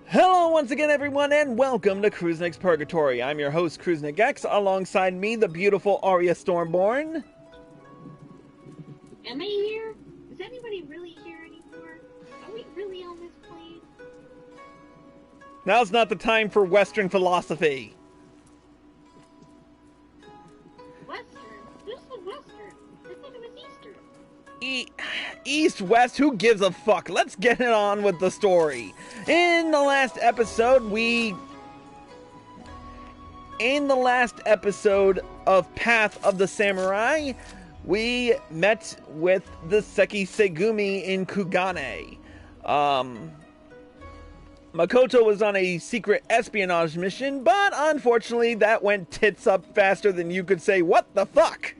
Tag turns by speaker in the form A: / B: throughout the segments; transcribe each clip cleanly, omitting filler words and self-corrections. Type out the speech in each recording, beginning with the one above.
A: Hello once again everyone and welcome to Cruisnick's Purgatory. I'm your host Cruisnick X, alongside me the beautiful Arya Stormborn.
B: Am I here? Is anybody really here anymore? Are we really on this plane?
A: Now's not the time for Western philosophy.
B: Western? Who's the Western? I thought it was Eastern.
A: East, West, who gives a fuck? Let's get it on with the story. In the last episode of Path of the Samurai, we met with the Sekiseigumi in Kugane. Makoto was on a secret espionage mission, but unfortunately that went tits up faster than you could say, what the fuck?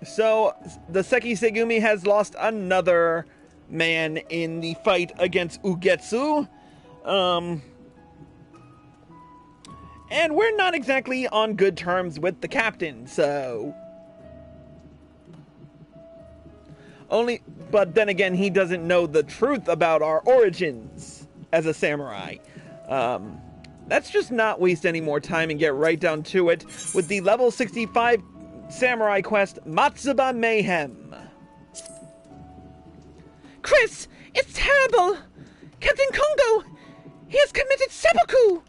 A: So the Sekiseigumi has lost another man in the fight against Ugetsu. And we're not exactly on good terms with the captain, so... But then again, he doesn't know the truth about our origins as a samurai. Let's just not waste any more time and get right down to it with the level 65 samurai quest, Matsuba Mayhem.
C: Chris, it's terrible! Captain Kongo! He has committed seppuku!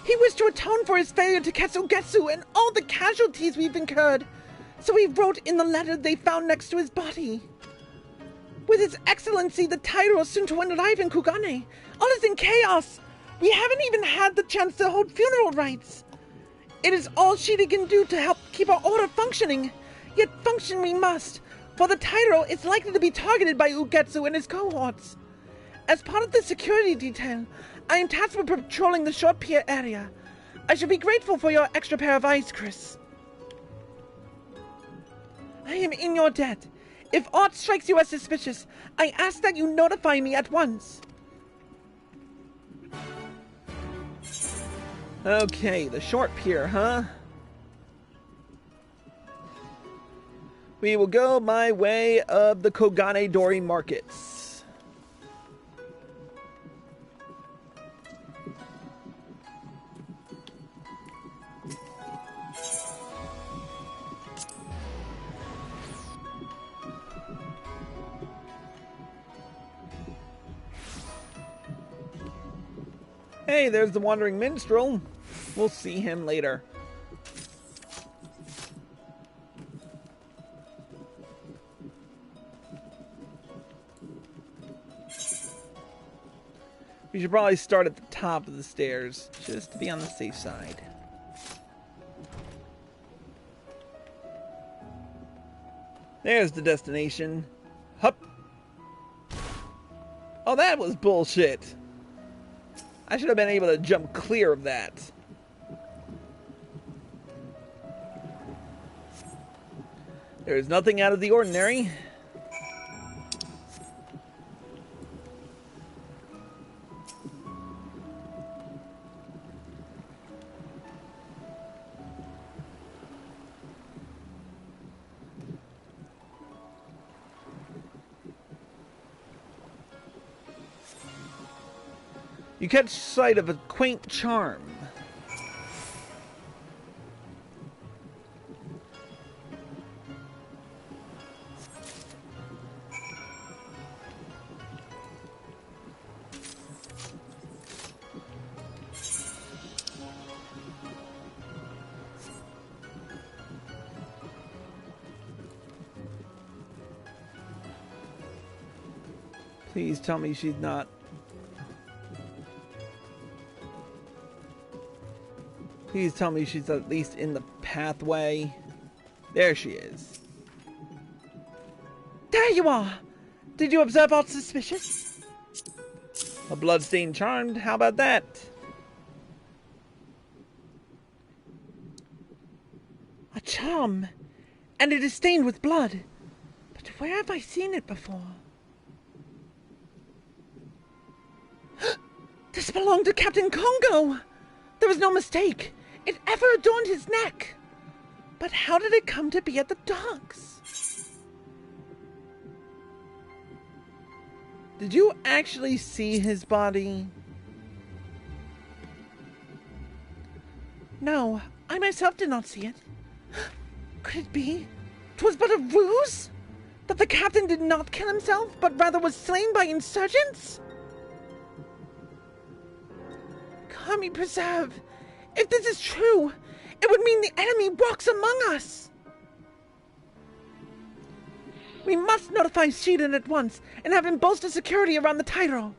C: He wished to atone for his failure to catch Ugetsu and all the casualties we've incurred, so he wrote in the letter they found next to his body. With His Excellency the Tairo soon to arrive in Kugane, all is in chaos. We haven't even had the chance to hold funeral rites. It is all Shiri can do to help keep our order functioning. Yet function we must, for the Tairo is likely to be targeted by Ugetsu and his cohorts. As part of the security detail, I am tasked with patrolling the short pier area. I should be grateful for your extra pair of eyes, Chris. I am in your debt. If aught strikes you as suspicious, I ask that you notify me at once.
A: Okay, the short pier, huh? We will go by way of the Kogane Dori markets. Hey, there's the Wandering Minstrel. We'll see him later. We should probably start at the top of the stairs, just to be on the safe side. There's the destination. Hup. Oh, that was bullshit. I should have been able to jump clear of that. There is nothing out of the ordinary. You catch sight of a quaint charm. Please tell me she's not. Please tell me she's at least in the pathway. There she is.
C: There you are! Did you observe aught suspicious?
A: A bloodstained charm, how about that?
C: A charm, and it is stained with blood. But where have I seen it before? This belonged to Captain Kongo! There was no mistake. It ever adorned his neck. But how did it come to be at the docks? Did you actually see his body? No, I myself did not see it. Could it be? 'Twas but a ruse? That the captain did not kill himself, but rather was slain by insurgents? God me preserve! If this is true, it would mean the enemy walks among us! We must notify Shiden at once and have him bolster security around the Tyro.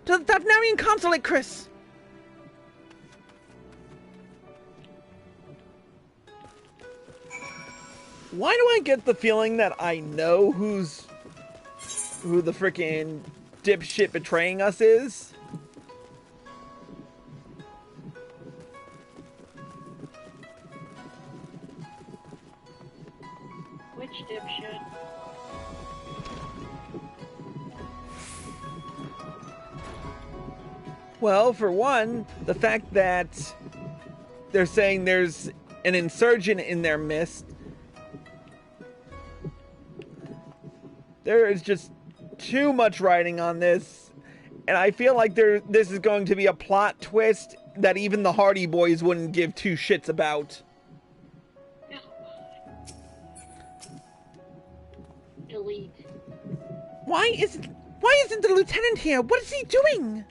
C: To the Thavnarian consulate, Chris!
A: Why do I get the feeling that I know who the frickin' dipshit betraying us is?
B: Which dipshit?
A: Well, for one, the fact that they're saying there's an insurgent in their midst. There is just too much writing on this, and I feel like this is going to be a plot twist that even the Hardy Boys wouldn't give two shits about.
B: Elite.
C: Why isn't the lieutenant here? What is he doing?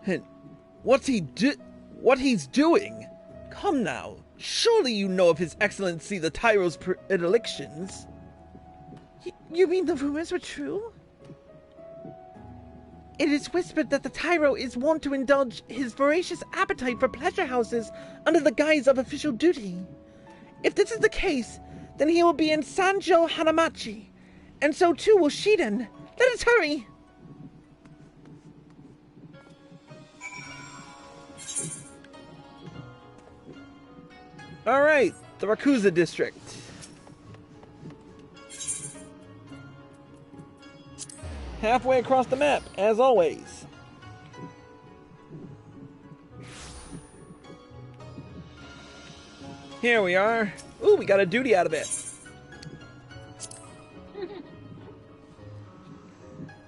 A: And what he's doing? Come now, surely you know of His Excellency the Tyro's predilections.
C: You mean the rumors were true? It is whispered that the Tyro is wont to indulge his voracious appetite for pleasure houses under the guise of official duty. If this is the case, then he will be in Sanjo Hanamachi, and so too will Shiden. Let us hurry!
A: Alright, the Rakuza district. Halfway across the map, as always. Here we are. Ooh, we got a duty out of it.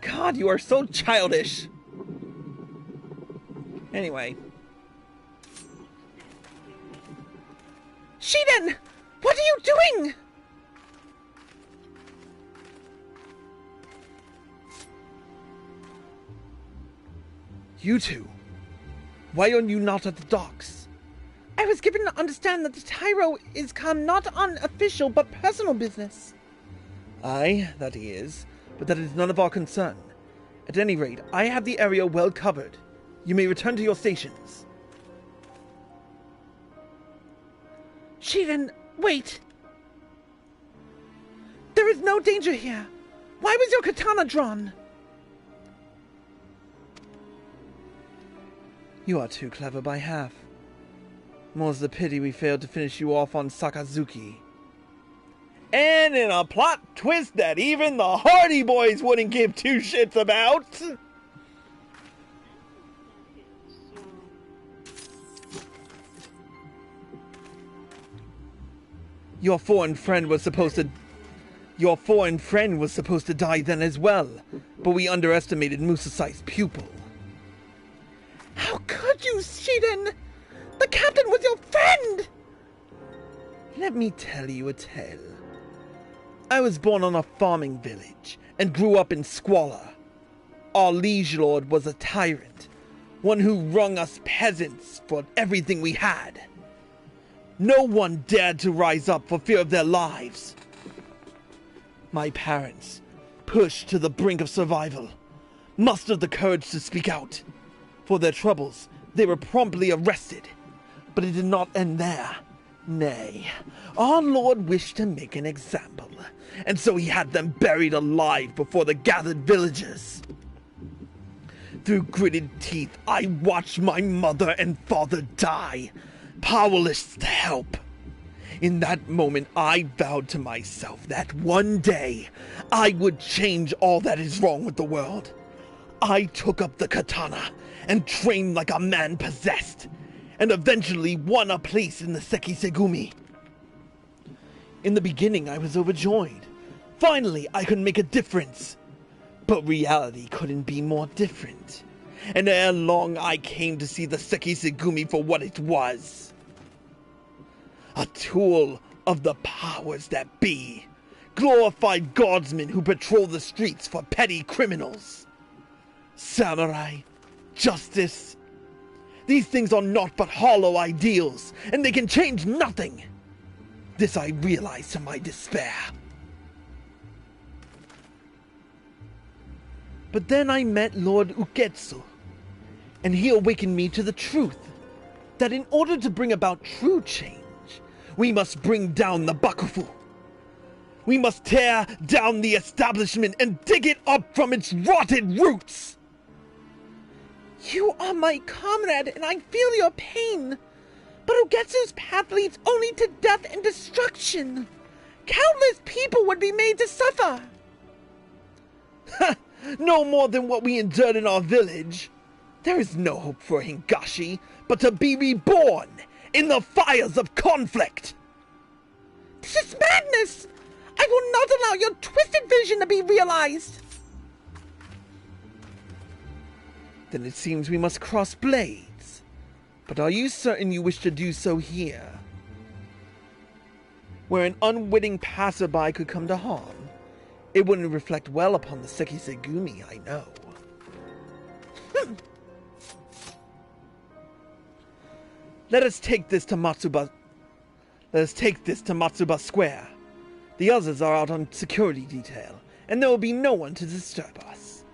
A: God, you are so childish. Anyway.
C: Shiden! What are you doing?
A: You two, why are you not at the docks?
C: I was given to understand that the Tyro is come not on official but personal business.
A: Aye, that he is, but that is none of our concern. At any rate, I have the area well covered. You may return to your stations.
C: Shiden, wait. There is no danger here. Why was your katana drawn?
A: You are too clever by half. More's the pity we failed to finish you off on Sakazuki. And in a plot twist that even the Hardy Boys wouldn't give two shits about. Your foreign friend was supposed to die then as well, but we underestimated Musasai's pupil.
C: How could you, Shiden? The captain was your friend!
A: Let me tell you a tale. I was born on a farming village and grew up in squalor. Our liege lord was a tyrant, one who wrung us peasants for everything we had. No one dared to rise up for fear of their lives. My parents, pushed to the brink of survival, mustered the courage to speak out. For their troubles, they were promptly arrested. But it did not end there. Nay, our Lord wished to make an example, and so he had them buried alive before the gathered villagers. Through gritted teeth, I watched my mother and father die, powerless to help. In that moment, I vowed to myself that one day I would change all that is wrong with the world. I took up the katana and trained like a man possessed, and eventually won a place in the Sekiseigumi. In the beginning, I was overjoyed, Finally, I could make a difference. But reality couldn't be more different. And ere long, I came to see the Sekiseigumi for what it was. A tool of the powers that be. Glorified guardsmen who patrol the streets for petty criminals. Samurai, justice. These things are naught but hollow ideals, and they can change nothing. This I realized to my despair. But then I met Lord Ugetsu, and he awakened me to the truth, that in order to bring about true change, we must bring down the Bakufu. We must tear down the establishment and dig it up from its rotted roots.
C: You are my comrade, and I feel your pain. But Ugetsu's path leads only to death and destruction. Countless people would be made to suffer.
A: No more than what we endured in our village. There is no hope for Hingashi but to be reborn in the fires of conflict.
C: This is madness! I will not allow your twisted vision to be realized!
A: Then it seems we must cross blades. But are you certain you wish to do so here? Where an unwitting passerby could come to harm? It wouldn't reflect well upon the Sekiseigumi, I know. Let us take this to Matsuba Square. The others are out on security detail, and there will be no one to disturb us.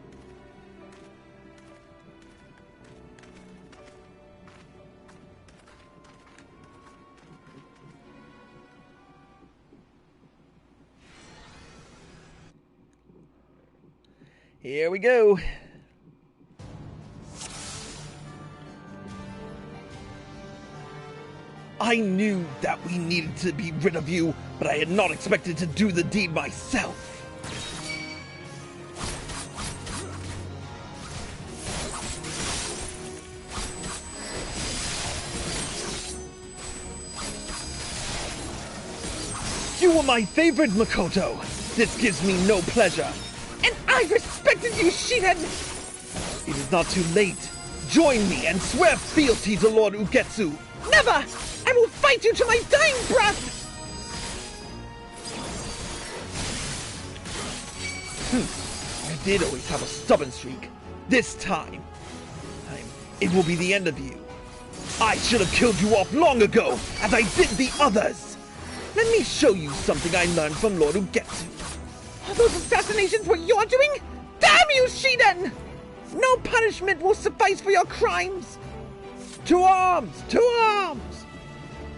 A: Here we go. I knew that we needed to be rid of you, but I had not expected to do the deed myself. You were my favorite, Makoto. This gives me no pleasure.
C: And I respected you, Shiren!
A: It is not too late. Join me and swear fealty to Lord Ugetsu.
C: Never! I will fight you to my dying breath!
A: You did always have a stubborn streak. This time, it will be the end of you. I should have killed you off long ago, as I did the others. Let me show you something I learned from Lord Ugetsu.
C: Are those assassinations what you're doing? Damn you, Shiden! No punishment will suffice for your crimes!
A: To arms! To arms!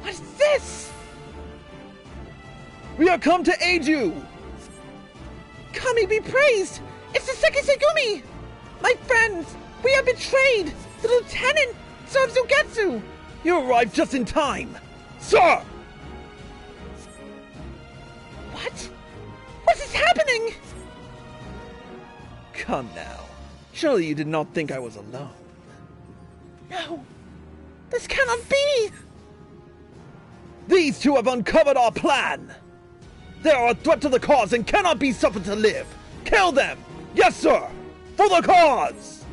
C: What is this?
A: We are come to aid you!
C: Kami be praised! It's the Sekiseigumi! My friends, we are betrayed! The lieutenant serves Ugetsu!
A: You arrived just in time! Sir!
C: What? What is happening?
A: Come now. Surely you did not think I was alone.
C: No. This cannot be!
A: These two have uncovered our plan! They are a threat to the cause and cannot be suffered to live! Kill them! Yes, sir! For the cause!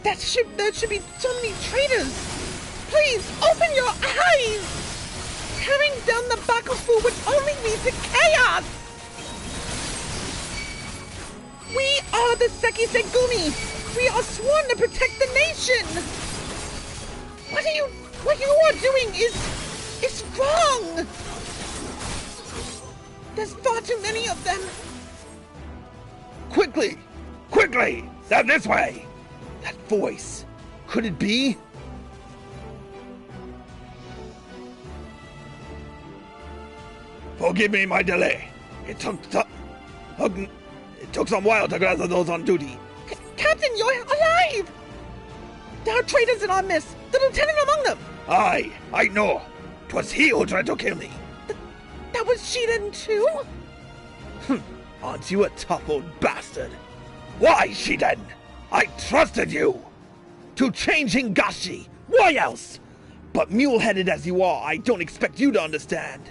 C: There should be so many traitors! Please, open your eyes! Tearing down the Bakufu would only lead to chaos! We are the Sekiseigumi! We are sworn to protect the nation! What you are doing is wrong! There's far too many of them!
A: Quickly! Quickly! They're this way! That voice! Could it be? Forgive me my delay. It took some while to gather those on duty.
C: Captain, you're alive! There are traitors in our midst, the lieutenant among them!
A: Aye, I know. 'Twas he who tried to kill me.
C: That was Shiden too?
A: Aren't you a tough old bastard? Why, Shiden? I trusted you! To change Hingashi! Why else? But mule-headed as you are, I don't expect you to understand.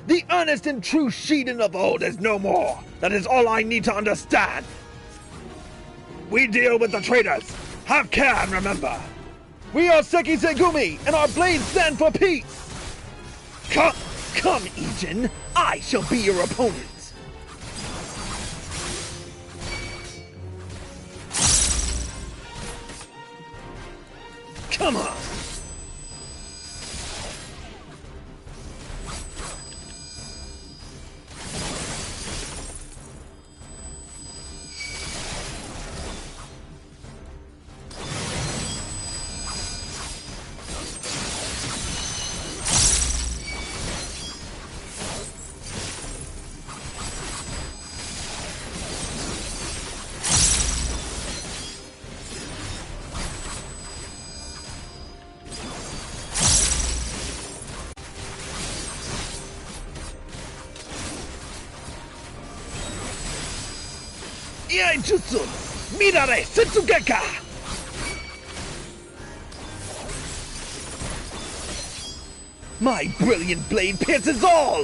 A: The earnest and true Shiden of old is no more. That is all I need to understand. We deal with the traitors. Have care and remember. We are Sekiseigumi, and our blades stand for peace. Come, Ijin. I shall be your opponent. Come on. Iaijutsu! Mirare Setsugeka! My brilliant blade pierces all!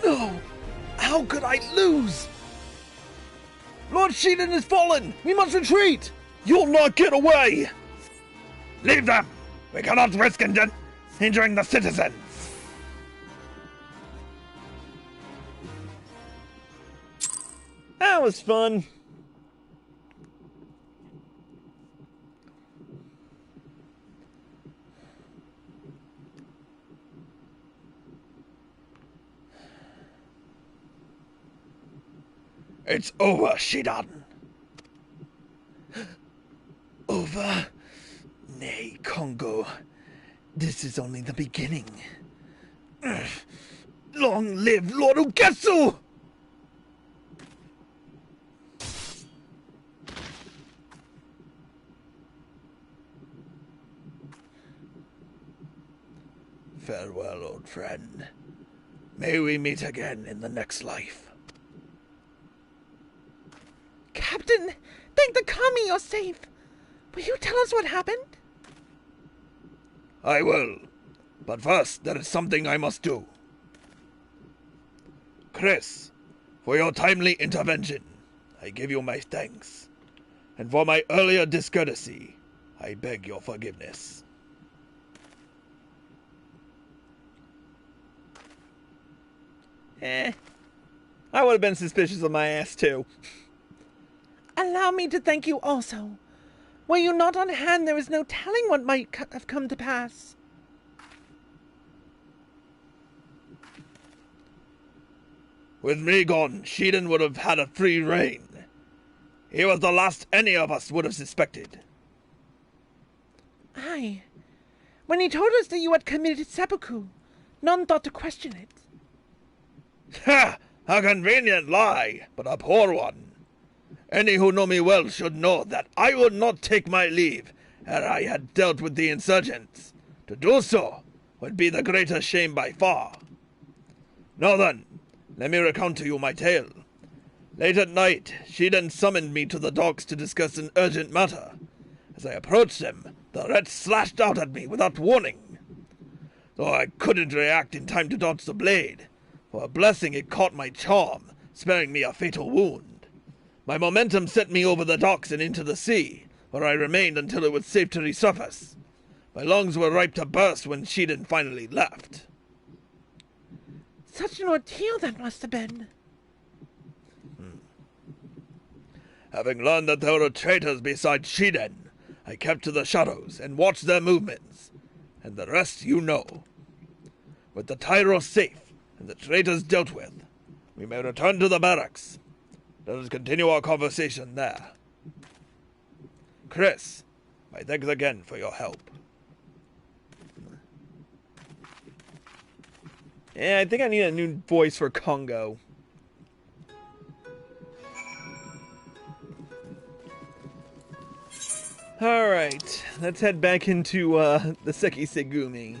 A: No! How could I lose? Lord Shiden has fallen! We must retreat! You'll not get away! Leave them! We cannot risk injuring the citizens! That was fun. It's over, Shidan. Over? Nay, Kongo. This is only the beginning. Long live Lord Ugetsu! Farewell, old friend. May we meet again in the next life.
C: Captain, thank the kami you're safe. Will you tell us what happened?
A: I will. But first, there is something I must do. Chris, for your timely intervention, I give you my thanks. And for my earlier discourtesy, I beg your forgiveness. I would have been suspicious of my ass, too.
C: Allow me to thank you also. Were you not on hand, there is no telling what might have come to pass.
A: With me gone, Shiden would have had a free rein. He was the last any of us would have suspected.
C: Aye. When he told us that you had committed seppuku, none thought to question it.
A: Ha! A convenient lie, but a poor one. Any who know me well should know that I would not take my leave ere I had dealt with the insurgents. To do so would be the greater shame by far. Now then, let me recount to you my tale. Late at night, Shiden summoned me to the docks to discuss an urgent matter. As I approached them, the wretch slashed out at me without warning. Though I couldn't react in time to dodge the blade, for a blessing it caught my charm, sparing me a fatal wound. My momentum sent me over the docks and into the sea, where I remained until it was safe to resurface. My lungs were ripe to burst when Shiden finally left.
C: Such an ordeal that must have been.
A: Having learned that there were traitors besides Shiden,
D: I kept to the shadows and watched their movements, and the rest you know. With the Tyro safe and the traitors dealt with, we may return to the barracks. Let us continue our conversation there. Chris, my thanks again for your help.
A: Yeah, I think I need a new voice for Congo. Alright, let's head back into the Sekiseigumi.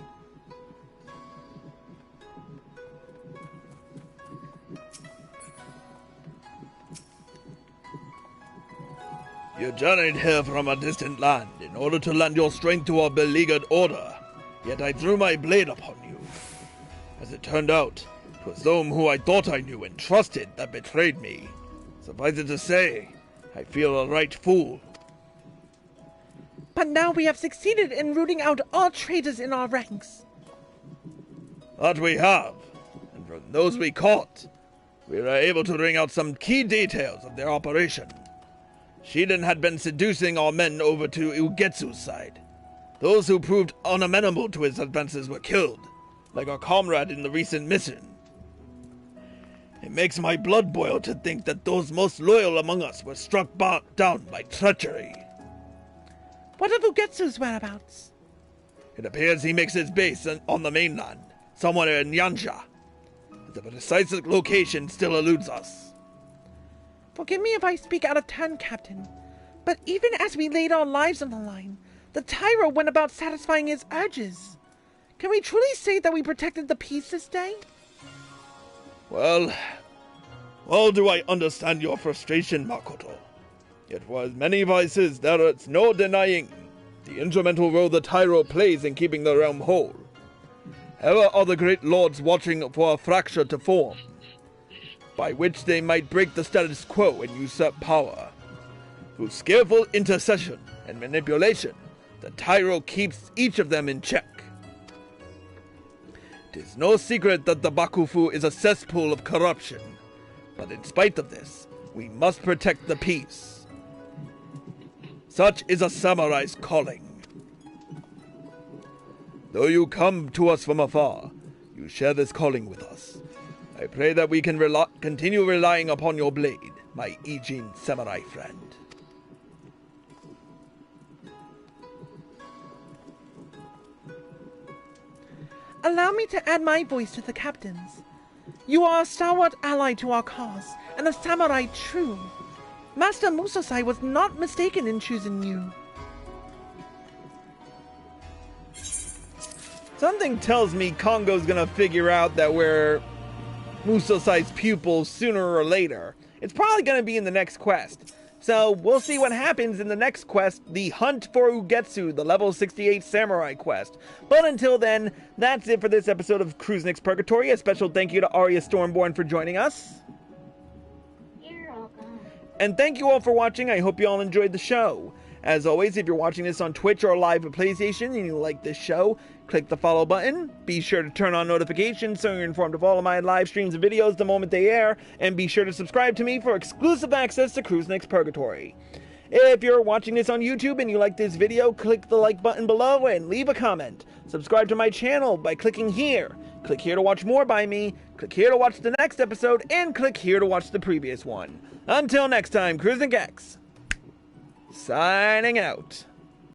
D: You journeyed here from a distant land in order to lend your strength to our beleaguered order, yet I threw my blade upon you. As it turned out, 'twas those who I thought I knew and trusted that betrayed me. Suffice it to say, I feel a right fool.
C: But now we have succeeded in rooting out all traitors in our ranks.
D: That we have, and from those we caught, we were able to wring out some key details of their operation. Shiden had been seducing our men over to Ugetsu's side. Those who proved unamenable to his advances were killed, like our comrade in the recent mission. It makes my blood boil to think that those most loyal among us were struck down by treachery.
C: What of Ugetsu's whereabouts?
D: It appears he makes his base on the mainland, somewhere in Yansha. The precise location still eludes us.
C: Forgive me if I speak out of turn, Captain, but even as we laid our lives on the line, the Tyro went about satisfying his urges. Can we truly say that we protected the peace this day?
D: Well do I understand your frustration, Makoto. Yet for as many vices, there is no denying the instrumental role the Tyro plays in keeping the realm whole. Ever are the great lords watching for a fracture to form, by which they might break the status quo and usurp power. Through skillful intercession and manipulation, the Tyro keeps each of them in check. It is no secret that the Bakufu is a cesspool of corruption, but in spite of this, we must protect the peace. Such is a samurai's calling. Though you come to us from afar, you share this calling with us. I pray that we can continue relying upon your blade, my Ijin samurai friend.
C: Allow me to add my voice to the captain's. You are a stalwart ally to our cause, and a samurai true. Master Musasai was not mistaken in choosing you.
A: Something tells me Congo's gonna figure out that we're Musasai's pupils sooner or later. It's probably gonna be in the next quest. So we'll see what happens in the next quest, the Hunt for Ugetsu, the level 68 Samurai quest. But until then, that's it for this episode of Cruisenix Purgatory. A special thank you to Arya Stormborn for joining us.
B: You're welcome.
A: And thank you all for watching. I hope you all enjoyed the show. As always, if you're watching this on Twitch or live at PlayStation and you like this show, click the follow button. Be sure to turn on notifications so you're informed of all of my live streams and videos the moment they air. And be sure to subscribe to me for exclusive access to Cruisenix Purgatory. If you're watching this on YouTube and you like this video, click the like button below and leave a comment. Subscribe to my channel by clicking here. Click here to watch more by me. Click here to watch the next episode. And click here to watch the previous one. Until next time, Cruisenix signing out.